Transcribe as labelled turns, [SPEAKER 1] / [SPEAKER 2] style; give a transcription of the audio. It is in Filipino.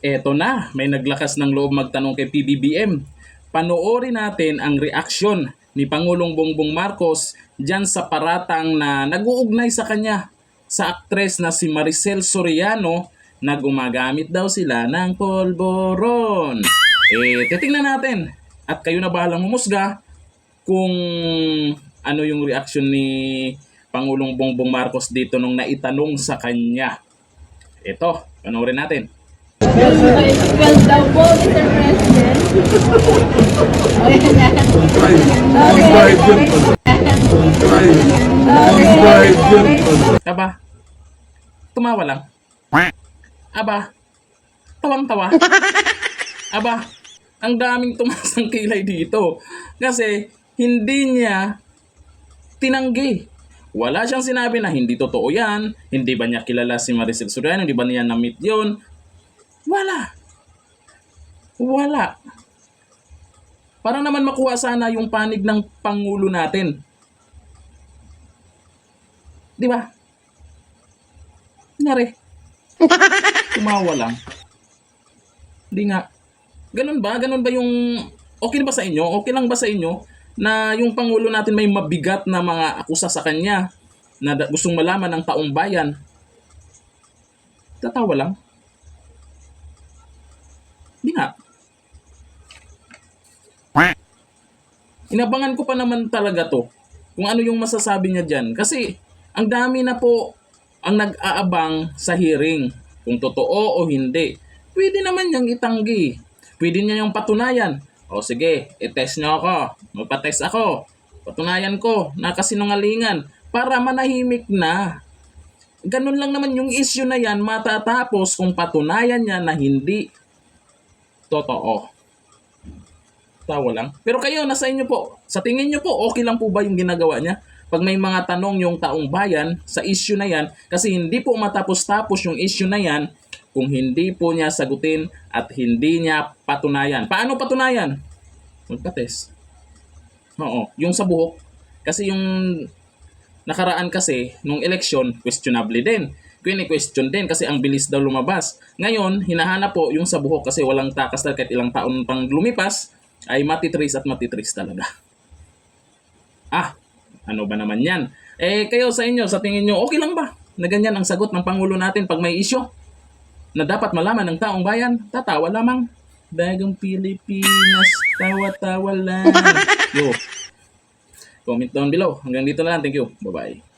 [SPEAKER 1] Eto na, may naglakas ng loob magtanong kay PBBM. Panoorin natin ang reaksyon ni Pangulong Bongbong Marcos dyan sa paratang na nag-uugnay sa kanya sa aktres na si Maricel Soriano na gumagamit daw sila ng polvoron. Titingnan natin at kayo na bahalang humusga kung ano yung reaksyon ni Pangulong Bongbong Marcos dito nung naitanong sa kanya. Ito, panoorin natin.
[SPEAKER 2] Well daw po, Mr. President.
[SPEAKER 1] Aba, tumawa lang. Aba, tawang-tawa. Aba, ang daming tumasang kilay dito. Kasi hindi niya tinanggi. Wala siyang sinabi na hindi totoo yan. Hindi ba niya kilala si Maricel Soriano? Hindi ba niya na-meet yun? Wala. Wala. Para naman makuha sana yung panig ng Pangulo natin. Di ba? Nari. Tumawa lang. Di nga. Ganun ba? Ganun ba yung... Okay ba sa inyo? Okay lang ba sa inyo na yung Pangulo natin may mabigat na mga akusa sa kanya na gustong malaman ng taong bayan? Tatawa lang. Di nga. Inabangan ko pa naman talaga to kung ano yung masasabi niya dyan. Kasi ang dami na po ang nag-aabang sa hearing kung totoo o hindi. Pwede naman niyang itanggi. Pwede niya yung patunayan. O sige, i-test niyo ako. Magpa-test ako. Patunayan ko na kasinungalingan para manahimik na. Ganun lang naman yung issue na yan matatapos kung patunayan niya na hindi totoo. Tawa lang. Pero kayo, nasa inyo po. Sa tingin nyo po, okay lang po ba yung ginagawa niya? Pag may mga tanong yung taong bayan sa issue na yan, kasi hindi po matapos-tapos yung issue na yan kung hindi po niya sagutin at hindi niya patunayan. Paano patunayan? Magpa-test. Oo, yung sa buhok. Kasi yung nakaraan kasi, nung election, questionable din. Question din kasi ang bilis daw lumabas. Ngayon, hinahanap po yung sa buhok kasi walang takas na kahit ilang taon pang lumipas, ay matitrace at matitrace talaga. Ano ba naman yan? Kayo sa inyo, sa tingin nyo, okay lang ba na ganyan ang sagot ng Pangulo natin pag may issue na dapat malaman ng taong bayan? Tatawa lamang. Bagong Pilipinas, tawa-tawa lang. Yo. Comment down below. Hanggang dito na lang. Thank you. Bye-bye.